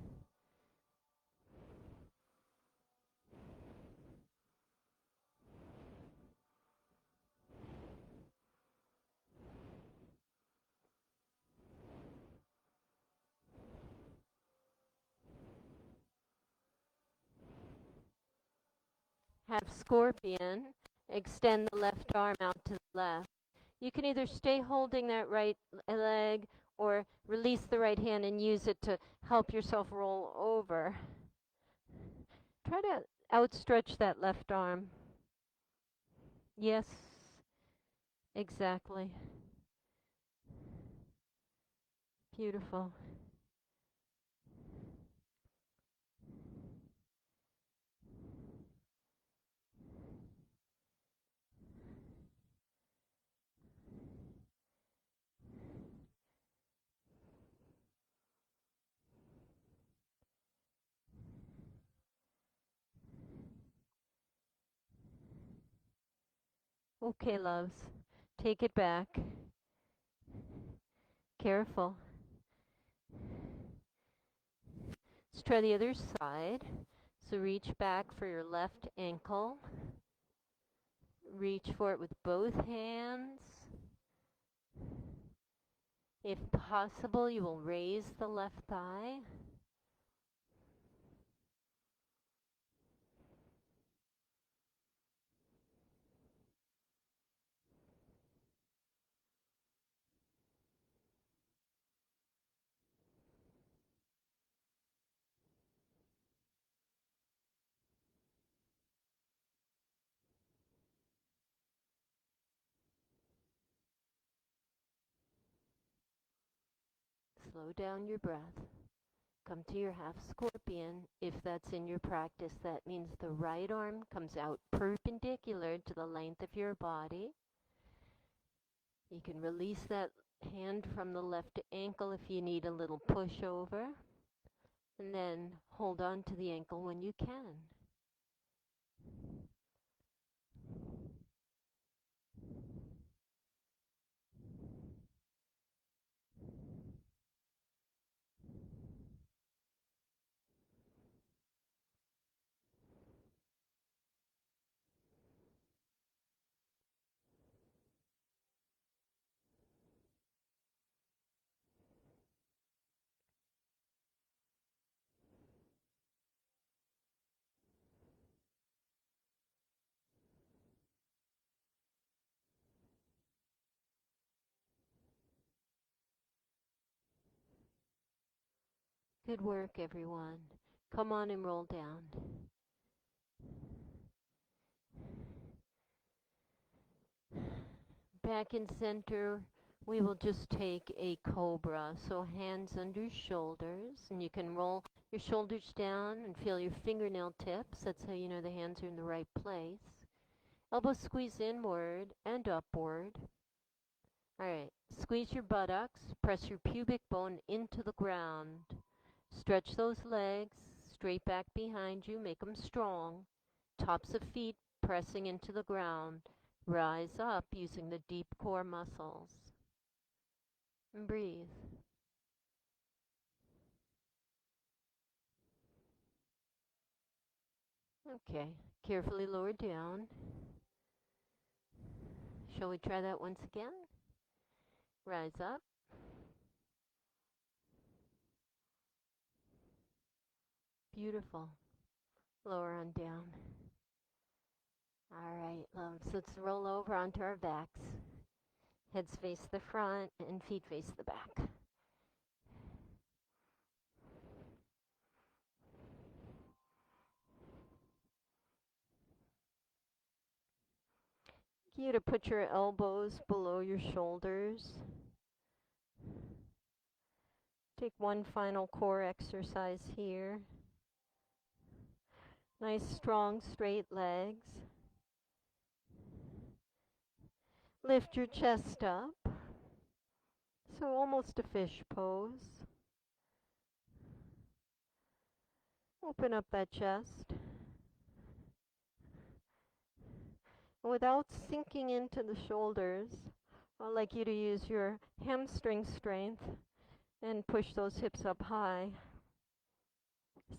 Speaker 1: Have scorpion. Extend the left arm out to the left. You can either stay holding that right leg or release the right hand and use it to help yourself roll over. Try to outstretch that left arm. Yes, exactly. Beautiful. Okay, loves. Take it back. Careful. Let's try the other side. So reach back for your left ankle. Reach for it with both hands. If possible, you will raise the left thigh. Slow down your breath. Come to your half scorpion. If that's in your practice, that means the right arm comes out perpendicular to the length of your body. You can release that hand from the left ankle if you need a little push over. And then hold on to the ankle when you can. Good work, everyone. Come on and roll down. Back in center, we will just take a cobra. So hands under shoulders, and you can roll your shoulders down and feel your fingernail tips. That's how you know the hands are in the right place. Elbows squeeze inward and upward. All right, squeeze your buttocks, press your pubic bone into the ground. Stretch those legs straight back behind you, make them strong. Tops of feet pressing into the ground. Rise up using the deep core muscles. And breathe. Okay, carefully lower down. Shall we try that once again? Rise up. Beautiful. Lower on down. All right, loves, let's roll over onto our backs. Heads face the front and feet face the back. You to put your elbows below your shoulders. Take one final core exercise here. Nice, strong, straight legs. Lift your chest up. So almost a fish pose. Open up that chest. Without sinking into the shoulders, I'd like you to use your hamstring strength and push those hips up high.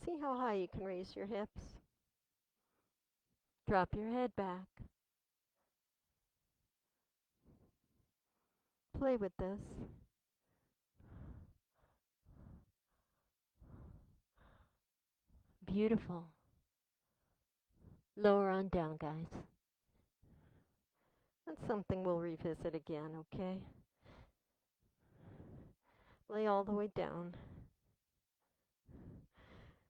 Speaker 1: See how high you can raise your hips. Drop your head back. Play with this. Beautiful. Lower on down, guys. That's something we'll revisit again, okay? Lay all the way down.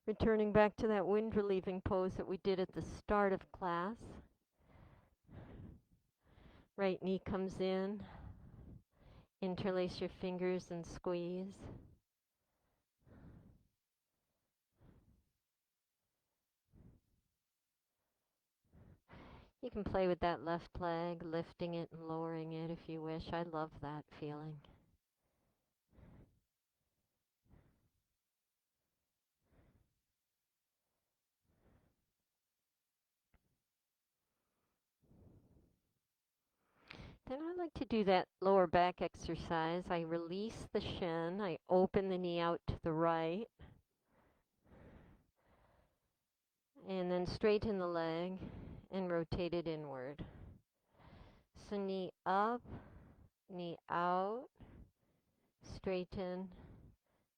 Speaker 1: Returning back to that wind relieving pose that we did at the start of class. Right knee comes in. Interlace your fingers and squeeze. You can play with that left leg, lifting it and lowering it if you wish. I love that feeling. Then I like to do that lower back exercise. I release the shin, I open the knee out to the right, and then straighten the leg and rotate it inward. So knee up, knee out, straighten,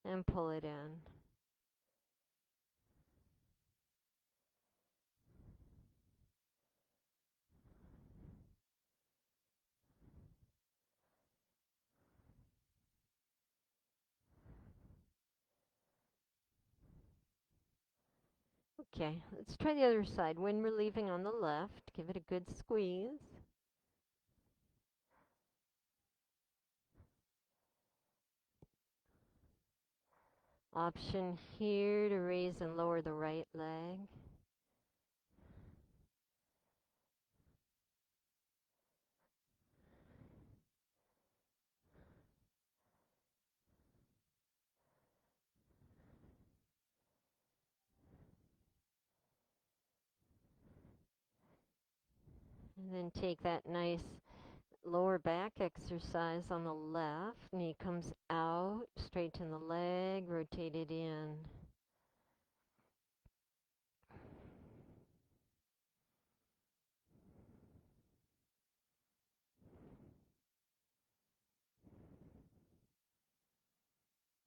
Speaker 1: and pull it in. Okay, let's try the other side. When relieving on the left, give it a good squeeze. Option here to raise and lower the right leg. And then take that nice lower back exercise on the left. Knee comes out, straighten the leg, rotate it in.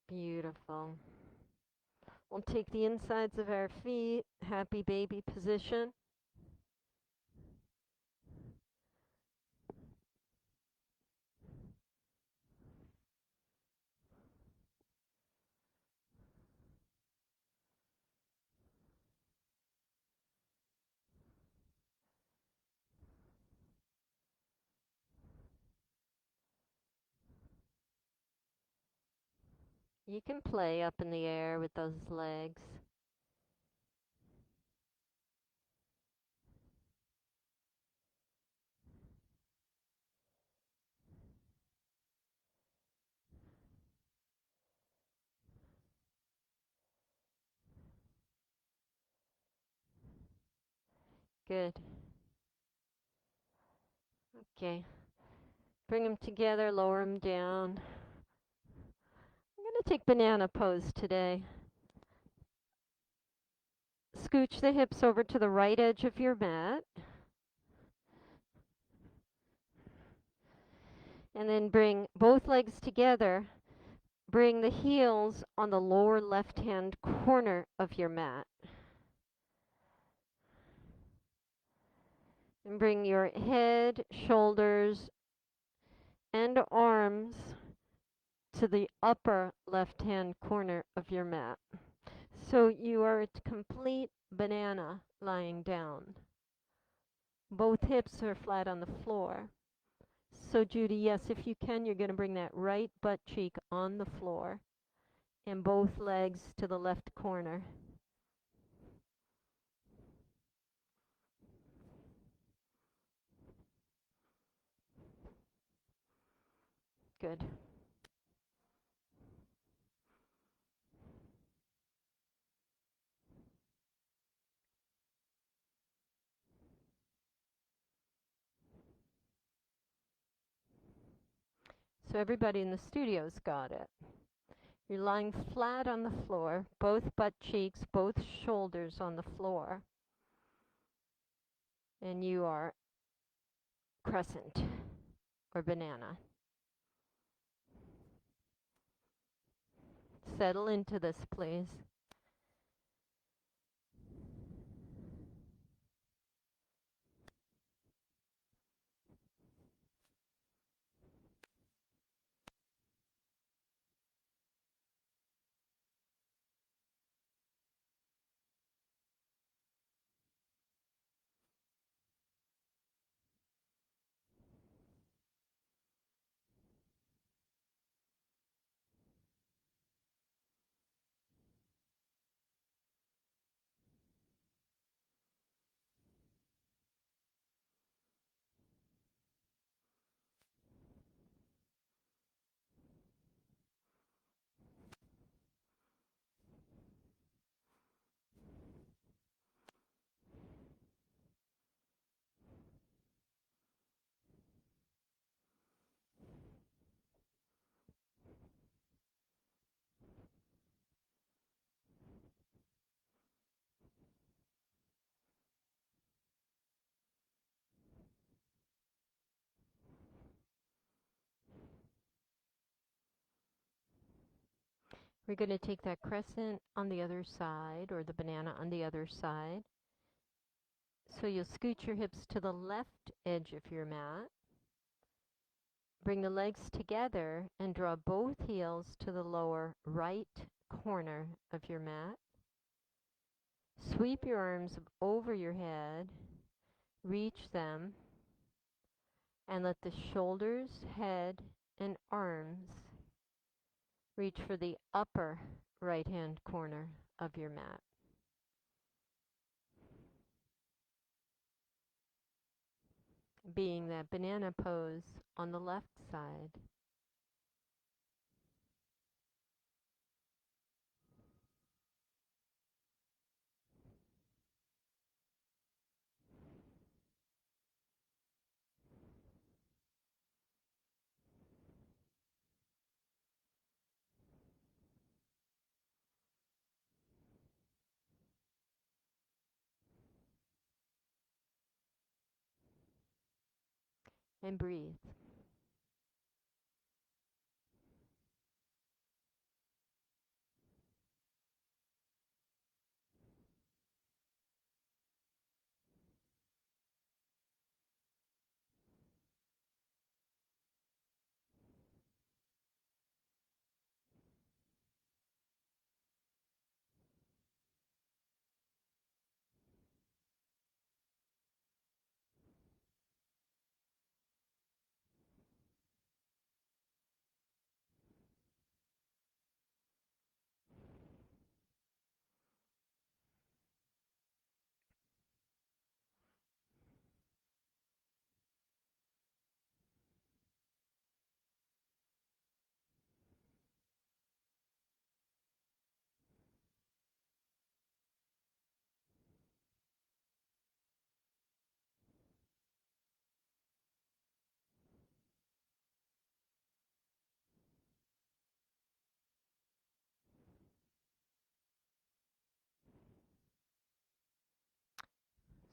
Speaker 1: Beautiful. We'll take the insides of our feet, happy baby position. You can play up in the air with those legs. Good. Okay. Bring them together, lower them down. I'm going to take banana pose today. Scooch the hips over to the right edge of your mat. And then bring both legs together. Bring the heels on the lower left-hand corner of your mat. And bring your head, shoulders, and arms to the upper left-hand corner of your mat. So you are a complete banana lying down. Both hips are flat on the floor. So Judy, yes, if you can, you're going to bring that right butt cheek on the floor and both legs to the left corner. Good. So everybody in the studio's got it. You're lying flat on the floor, both butt cheeks, both shoulders on the floor. And you are crescent or banana. Settle into this, please. We're going to take that crescent on the other side, or the banana on the other side. So you'll scoot your hips to the left edge of your mat. Bring the legs together and draw both heels to the lower right corner of your mat. Sweep your arms over your head, reach them, and let the shoulders, head, and arms reach for the upper right-hand corner of your mat. Being that banana pose on the left side. And breathe.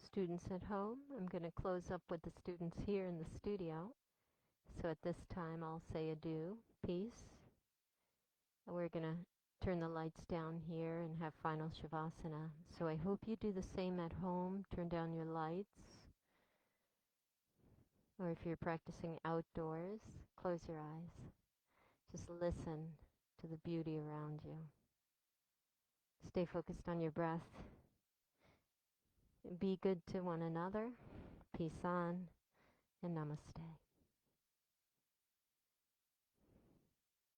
Speaker 1: Students at home, I'm going to close up with the students here in the studio. So at this time, I'll say adieu, peace. We're going to turn the lights down here and have final Shavasana. So I hope you do the same at home. Turn down your lights. Or if you're practicing outdoors, close your eyes. Just listen to the beauty around you. Stay focused on your breath. Be good to one another. Peace on, and namaste.